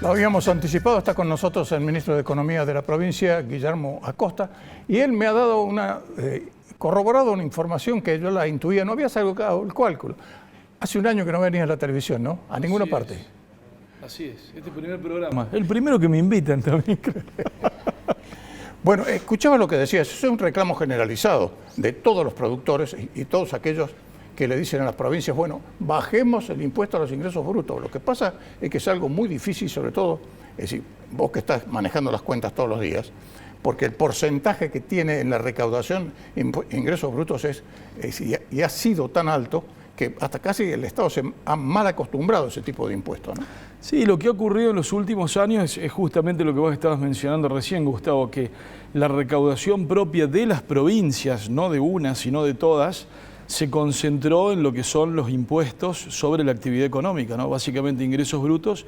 Lo habíamos anticipado, está con nosotros el ministro de Economía de la provincia, Guillermo Acosta, y él me ha dado corroborado una información que yo la intuía, no había sacado el cálculo. Hace un año que no venía a la televisión, ¿no? A ninguna parte. Así es, este primer programa. El primero que me invitan también, creo. Bueno, escuchaba lo que decías, eso es un reclamo generalizado de todos los productores y todos aquellos que le dicen a las provincias, bueno, bajemos el impuesto a los ingresos brutos. Lo que pasa es que es algo muy difícil, sobre todo, es decir, vos que estás manejando las cuentas todos los días, porque el porcentaje que tiene en la recaudación ingresos brutos y ha sido tan alto que hasta casi el Estado se ha mal acostumbrado a ese tipo de impuestos, ¿no? Sí, lo que ha ocurrido en los últimos años es justamente lo que vos estabas mencionando recién, Gustavo, que la recaudación propia de las provincias, no de una, sino de todas, se concentró en lo que son los impuestos sobre la actividad económica, ¿no? Básicamente ingresos brutos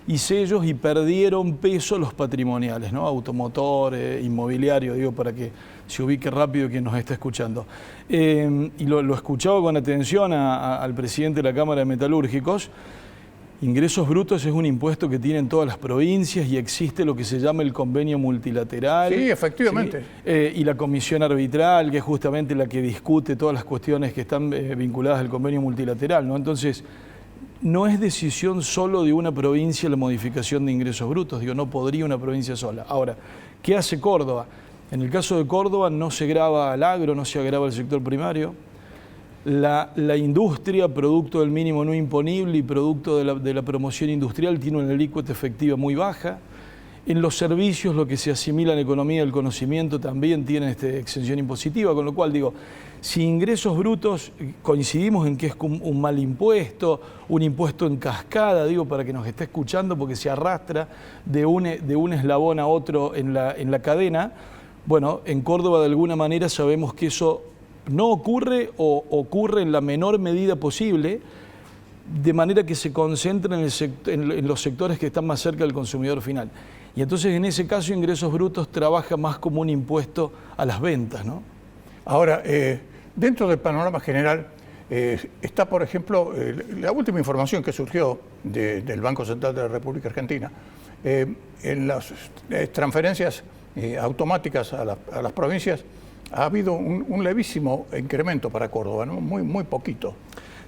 y sellos, y perdieron peso los patrimoniales, ¿no? Automotor, inmobiliario, digo, para que se ubique rápido quien nos está escuchando. Y lo escuchaba con atención al presidente de la Cámara de Metalúrgicos. Ingresos brutos es un impuesto que tienen todas las provincias y existe lo que se llama el convenio multilateral. Sí, efectivamente. ¿Sí? Y la comisión arbitral, que es justamente la que discute todas las cuestiones que están vinculadas al convenio multilateral, ¿no? Entonces, no es decisión solo de una provincia la modificación de ingresos brutos, digo, no podría una provincia sola. Ahora, ¿qué hace Córdoba? En el caso de Córdoba no se grava al agro, no se agrava el sector primario. La industria, producto del mínimo no imponible y producto de la promoción industrial, tiene una alícuota efectiva muy baja. En los servicios, lo que se asimila en economía del conocimiento, también tiene exención impositiva, con lo cual digo, si ingresos brutos coincidimos en que es un mal impuesto, un impuesto en cascada, digo, para que nos esté escuchando, porque se arrastra de un eslabón a otro en la cadena. Bueno, en Córdoba de alguna manera sabemos que eso no ocurre o ocurre en la menor medida posible, de manera que se concentra en los sectores que están más cerca del consumidor final. Y entonces en ese caso ingresos brutos trabaja más como un impuesto a las ventas, ¿no? Ahora, dentro del panorama general está, por ejemplo, la última información que surgió del Banco Central de la República Argentina, en las transferencias automáticas a las provincias. Ha habido un levísimo incremento para Córdoba, ¿no? Muy poquito.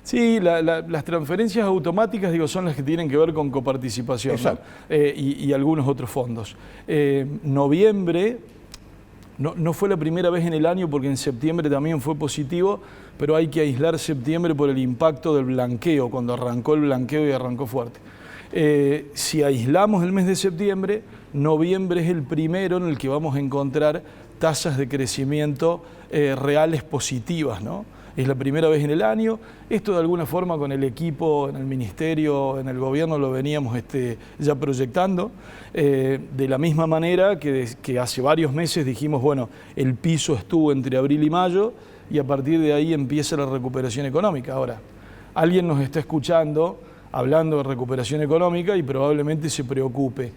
Sí, las transferencias automáticas, digo, son las que tienen que ver con coparticipación, ¿no? Y algunos otros fondos. Noviembre no fue la primera vez en el año, porque en septiembre también fue positivo, pero hay que aislar septiembre por el impacto del blanqueo, cuando arrancó el blanqueo y arrancó fuerte. Si aislamos el mes de septiembre, noviembre es el primero en el que vamos a encontrar tasas de crecimiento reales positivas, ¿no? Es la primera vez en el año. Esto de alguna forma con el equipo, en el ministerio, en el gobierno lo veníamos ya proyectando. De la misma manera que hace varios meses dijimos, bueno, el piso estuvo entre abril y mayo y a partir de ahí empieza la recuperación económica. Ahora, alguien nos está escuchando hablando de recuperación económica y probablemente se preocupe.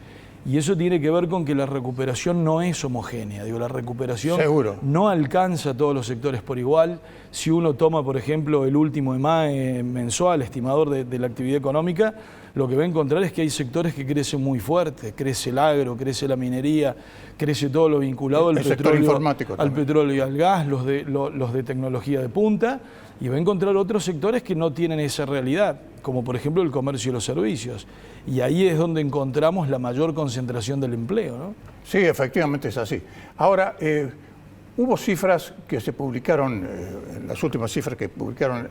Y eso tiene que ver con que la recuperación no es homogénea. Digo, la recuperación no alcanza a todos los sectores por igual. Si uno toma, por ejemplo, el último EMAE mensual, estimador de la actividad económica, lo que va a encontrar es que hay sectores que crecen muy fuerte. Crece el agro, crece la minería, crece todo lo vinculado al petróleo y al gas, los de tecnología de punta, y va a encontrar otros sectores que no tienen esa realidad, como por ejemplo el comercio y los servicios. Y ahí es donde encontramos la mayor concentración del empleo, ¿no? Sí, efectivamente es así. Ahora, hubo cifras que se publicaron, las últimas cifras que publicaron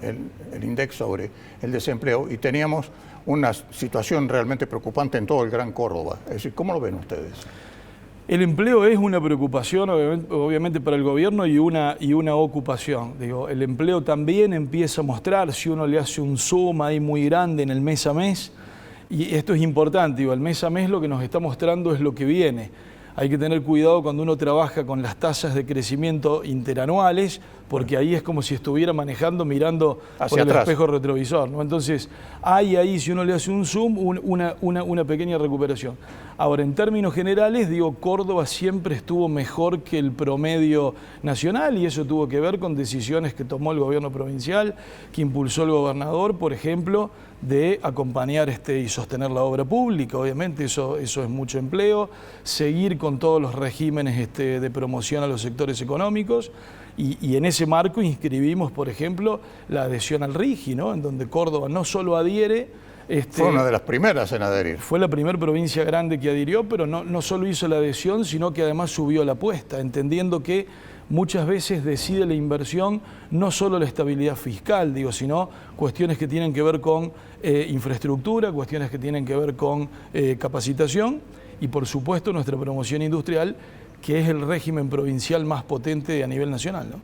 el INDEC sobre el desempleo, y teníamos una situación realmente preocupante en todo el Gran Córdoba. Es decir, ¿cómo lo ven ustedes? El empleo es una preocupación, obviamente, para el gobierno y una ocupación. Digo, el empleo también empieza a mostrar, si uno le hace un zoom ahí muy grande en el mes a mes, y esto es importante, digo, el mes a mes lo que nos está mostrando es lo que viene. Hay que tener cuidado cuando uno trabaja con las tasas de crecimiento interanuales, porque ahí es como si estuviera manejando, mirando por el espejo retrovisor, ¿no? Entonces, hay ahí, si uno le hace un zoom, una pequeña recuperación. Ahora, en términos generales, digo, Córdoba siempre estuvo mejor que el promedio nacional, y eso tuvo que ver con decisiones que tomó el gobierno provincial, que impulsó el gobernador, por ejemplo, de acompañar y sostener la obra pública, obviamente eso es mucho empleo, seguir con todos los regímenes de promoción a los sectores económicos y en ese marco inscribimos, por ejemplo, la adhesión al RIGI, ¿no? En donde Córdoba no solo adhiere, fue una de las primeras en adherir. Fue la primera provincia grande que adhirió, pero no solo hizo la adhesión, sino que además subió la apuesta, entendiendo que muchas veces decide la inversión no solo la estabilidad fiscal, sino cuestiones que tienen que ver con infraestructura, cuestiones que tienen que ver con capacitación y por supuesto nuestra promoción industrial, que es el régimen provincial más potente a nivel nacional, ¿no?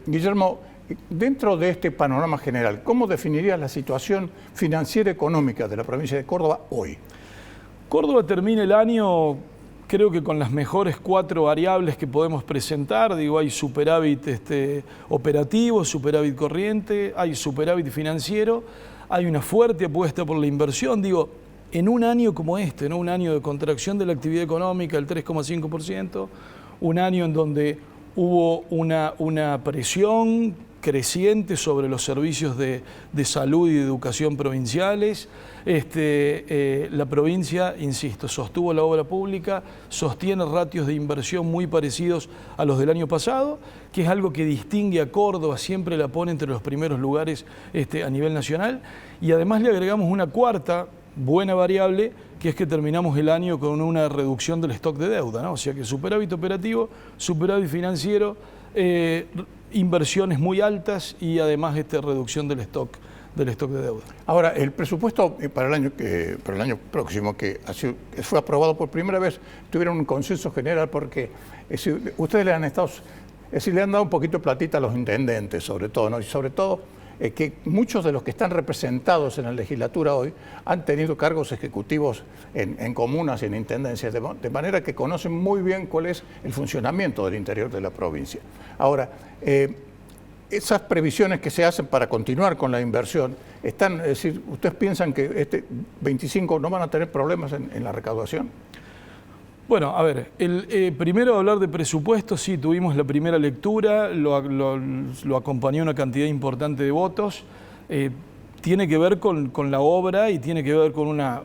Guillermo, dentro de este panorama general, ¿cómo definirías la situación financiera económica de la provincia de Córdoba hoy? Córdoba termina el año, creo que con las mejores 4 variables que podemos presentar. Hay superávit operativo, superávit corriente, hay superávit financiero, hay una fuerte apuesta por la inversión. En un año como este, ¿no? Un año de contracción de la actividad económica del 3,5%, un año en donde hubo una presión creciente sobre los servicios de salud y de educación provinciales. La provincia, insisto, sostuvo la obra pública, sostiene ratios de inversión muy parecidos a los del año pasado, que es algo que distingue a Córdoba, siempre la pone entre los primeros lugares a nivel nacional, y además le agregamos una cuarta buena variable, que es que terminamos el año con una reducción del stock de deuda, ¿no? O sea que superávit operativo, superávit financiero, inversiones muy altas y además reducción del stock de deuda. Ahora, el presupuesto para el año próximo, que fue aprobado por primera vez, tuvieron un consenso general porque ustedes le han dado un poquito de platita a los intendentes, sobre todo, ¿no? Y sobre todo que muchos de los que están representados en la legislatura hoy han tenido cargos ejecutivos en comunas y en intendencias, de manera que conocen muy bien cuál es el funcionamiento del interior de la provincia. Ahora, esas previsiones que se hacen para continuar con la inversión, es decir, ¿ustedes piensan que este 25 no van a tener problemas en la recaudación? Bueno, a ver, primero hablar de presupuesto, sí, tuvimos la primera lectura, lo acompañó una cantidad importante de votos, tiene que ver con la obra y tiene que ver con una,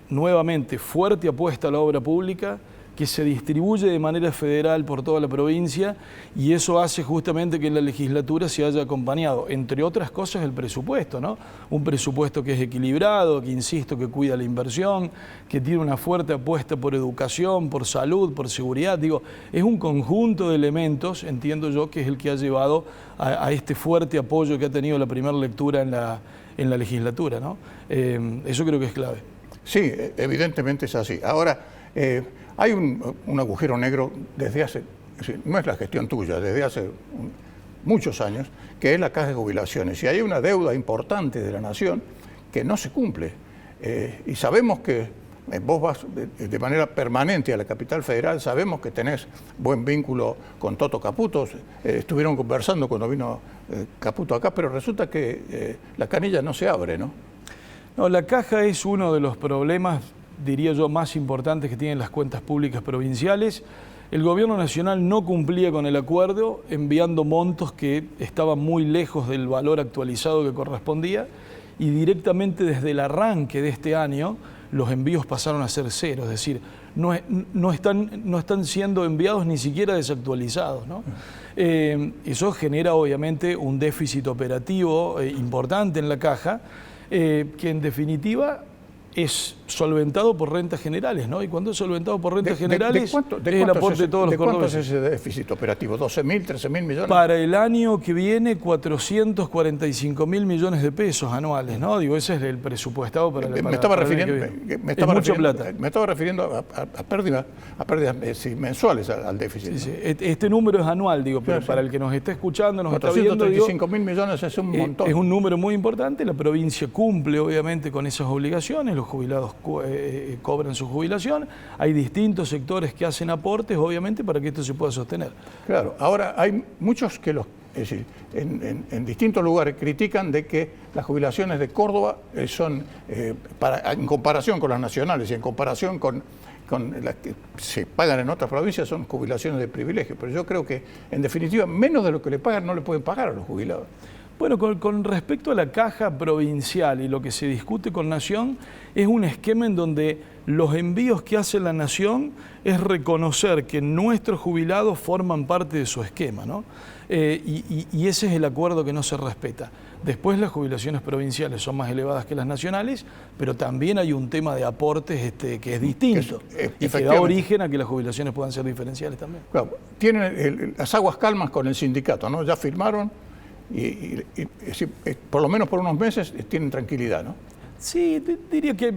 nuevamente, fuerte apuesta a la obra pública, que se distribuye de manera federal por toda la provincia y eso hace justamente que en la legislatura se haya acompañado, entre otras cosas, el presupuesto, ¿no? Un presupuesto que es equilibrado, que insisto, que cuida la inversión, que tiene una fuerte apuesta por educación, por salud, por seguridad. Es un conjunto de elementos, entiendo yo, que es el que ha llevado a este fuerte apoyo que ha tenido la primera lectura en la legislatura, ¿no? Eso creo que es clave. Sí, evidentemente es así. Ahora, hay un agujero negro desde hace, no es la gestión tuya, desde hace muchos años, que es la caja de jubilaciones. Y hay una deuda importante de la nación que no se cumple. Y sabemos que vos vas de manera permanente a la capital federal, sabemos que tenés buen vínculo con Toto Caputo. Estuvieron conversando cuando vino Caputo acá, pero resulta que la canilla no se abre, ¿no? No, la caja es uno de los problemas, diría yo, más importantes que tienen las cuentas públicas provinciales. El gobierno nacional no cumplía con el acuerdo, enviando montos que estaban muy lejos del valor actualizado que correspondía, y directamente desde el arranque de este año los envíos pasaron a ser cero, es decir, no están siendo enviados ni siquiera desactualizados, ¿no? Eso genera obviamente un déficit operativo importante en la caja, que en definitiva es solventado por rentas generales, ¿no? Y cuando es solventado por rentas generales, es el aporte de todos los cordobeses. ¿De cuánto es ese déficit operativo? ¿12.000, 13.000 millones? Para el año que viene, 445.000 millones de pesos anuales, ¿no? Ese es el presupuestado para el año que viene. Es mucha plata. Me estaba refiriendo a pérdidas mensuales al déficit. Sí, ¿no? Sí. Este número es anual, pero para el que nos está escuchando, nos está viendo, 435.000 millones es un montón. Es un número muy importante, la provincia cumple obviamente con esas obligaciones, los jubilados cobran su jubilación, hay distintos sectores que hacen aportes, obviamente, para que esto se pueda sostener. Claro, ahora hay muchos que es decir, en distintos lugares critican de que las jubilaciones de Córdoba son, en comparación con las nacionales y en comparación con las que se pagan en otras provincias, son jubilaciones de privilegio, pero yo creo que, en definitiva, menos de lo que le pagan no le pueden pagar a los jubilados. Bueno, con respecto a la caja provincial y lo que se discute con Nación, es un esquema en donde los envíos que hace la Nación es reconocer que nuestros jubilados forman parte de su esquema, ¿no? Y ese es el acuerdo que no se respeta. Después las jubilaciones provinciales son más elevadas que las nacionales, pero también hay un tema de aportes que es distinto y que da origen a que las jubilaciones puedan ser diferenciales también. Claro, tienen las aguas calmas con el sindicato, ¿no? Ya firmaron y por lo menos por unos meses tienen tranquilidad, ¿no? Sí, diría que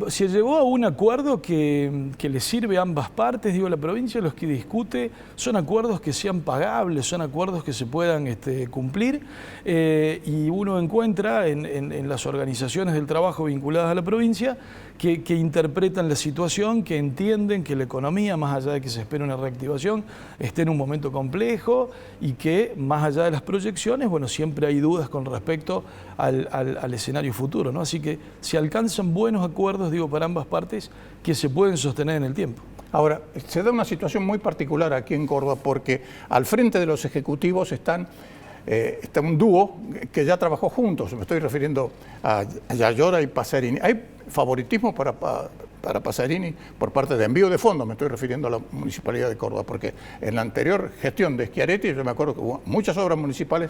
se llegó a un acuerdo que le sirve a ambas partes. Digo, la provincia los que discute son acuerdos que sean pagables, son acuerdos que se puedan cumplir, y uno encuentra en las organizaciones del trabajo vinculadas a la provincia que interpretan la situación, que entienden que la economía, más allá de que se espera una reactivación, esté en un momento complejo y que más allá de las proyecciones, bueno, siempre hay dudas con respecto al escenario futuro, ¿no? Así que se alcanzan buenos acuerdos, digo, para ambas partes que se pueden sostener en el tiempo. Ahora, se da una situación muy particular aquí en Córdoba porque al frente de los ejecutivos está un dúo que ya trabajó juntos. Me estoy refiriendo a Yayora y Pasarini. Hay favoritismo para Pasarini por parte de envío de fondos, me estoy refiriendo a la Municipalidad de Córdoba, porque en la anterior gestión de Schiaretti yo me acuerdo que hubo muchas obras municipales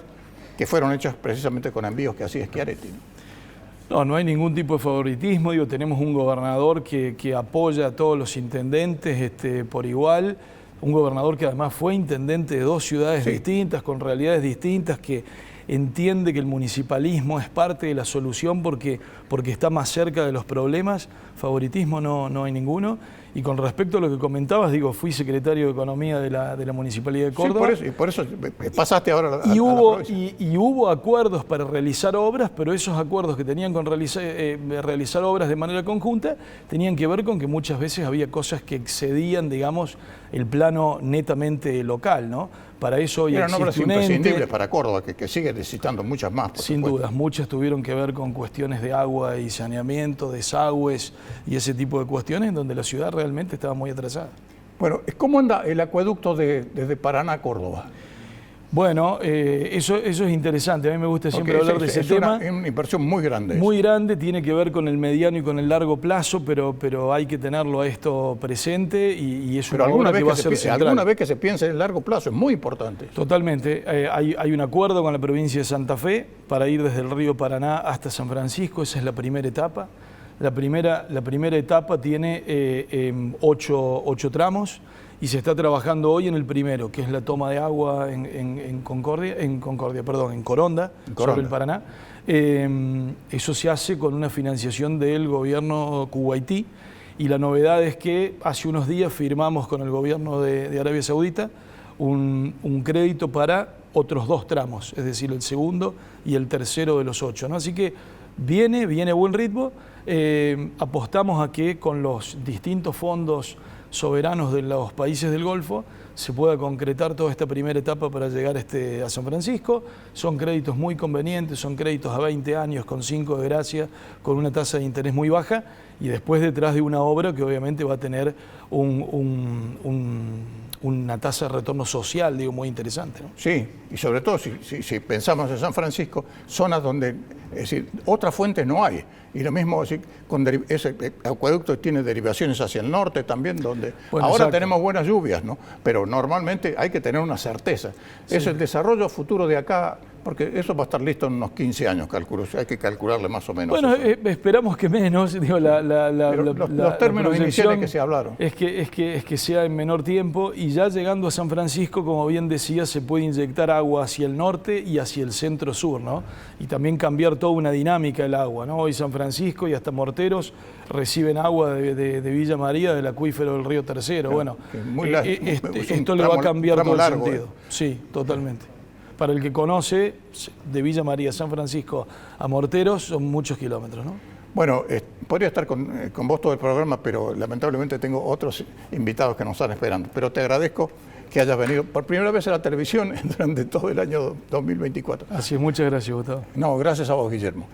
que fueron hechas precisamente con envíos que hacía Schiaretti, ¿no? No hay ningún tipo de favoritismo. Digo, tenemos un gobernador que apoya a todos los intendentes por igual, un gobernador que además fue intendente de dos ciudades distintas, con realidades distintas, que entiende que el municipalismo es parte de la solución porque está más cerca de los problemas. Favoritismo no hay ninguno. Y con respecto a lo que comentabas, digo, fui secretario de Economía de la Municipalidad de Córdoba. Sí, por eso pasaste ahora a y la provincia. Y hubo acuerdos para realizar obras, pero esos acuerdos que tenían con realizar obras de manera conjunta tenían que ver con que muchas veces había cosas que excedían, digamos, el plano netamente local, ¿no? Para eso hoy eran obras imprescindibles para Córdoba, que sigue necesitando muchas más. Sin dudas, muchas tuvieron que ver con cuestiones de agua y saneamiento, desagües y ese tipo de cuestiones en donde la ciudad realmente estaba muy atrasada. Bueno, ¿cómo anda el acueducto desde Paraná a Córdoba? Bueno, eso es interesante. A mí me gusta siempre hablar de ese tema. Es una inversión muy grande. Muy grande, tiene que ver con el mediano y con el largo plazo, pero hay que tenerlo a esto presente y es una obra que va a ser central. Alguna vez que se piense en el largo plazo, es muy importante. Totalmente. Hay un acuerdo con la provincia de Santa Fe para ir desde el río Paraná hasta San Francisco. Esa es la primera etapa. La primera etapa tiene 8 tramos. Y se está trabajando hoy en el primero, que es la toma de agua en Coronda, sobre el Paraná. Eso se hace con una financiación del gobierno kuwaití, y la novedad es que hace unos días firmamos con el gobierno de Arabia Saudita un crédito para otros 2 tramos, es decir, el segundo y el tercero de los 8, ¿no? Así que viene a buen ritmo. Apostamos a que con los distintos fondos soberanos de los países del Golfo se pueda concretar toda esta primera etapa para llegar a San Francisco. Son créditos muy convenientes, son créditos a 20 años con 5 de gracia, con una tasa de interés muy baja, y después detrás de una obra que obviamente va a tener una tasa de retorno social, digo, muy interesante, ¿no? Sí, y sobre todo si pensamos en San Francisco, zonas donde, es decir, otras fuentes no hay. Y lo mismo, es decir, ese acueducto tiene derivaciones hacia el norte también, donde bueno, ahora exacto. tenemos buenas lluvias, ¿no? Pero normalmente hay que tener una certeza. Sí. Es el desarrollo futuro de acá, porque eso va a estar listo en unos 15 años, calculo. Hay que calcularle más o menos. Bueno, esperamos que menos. Digo, los términos iniciales que se hablaron. Es que sea en menor tiempo, y ya llegando a San Francisco, como bien decía, se puede inyectar agua hacia el norte y hacia el centro-sur, ¿no? Y también cambiar toda una dinámica del agua, ¿no? Hoy San Francisco y hasta Morteros reciben agua de Villa María, del acuífero del río Tercero. Bueno, esto le va a cambiar todo el sentido. Sí, totalmente. Para el que conoce, de Villa María a San Francisco a Morteros son muchos kilómetros, ¿no? Bueno, podría estar con vos todo el programa, pero lamentablemente tengo otros invitados que nos están esperando. Pero te agradezco que hayas venido por primera vez a la televisión durante todo el año 2024. Así es, muchas gracias, Gustavo. No, gracias a vos, Guillermo.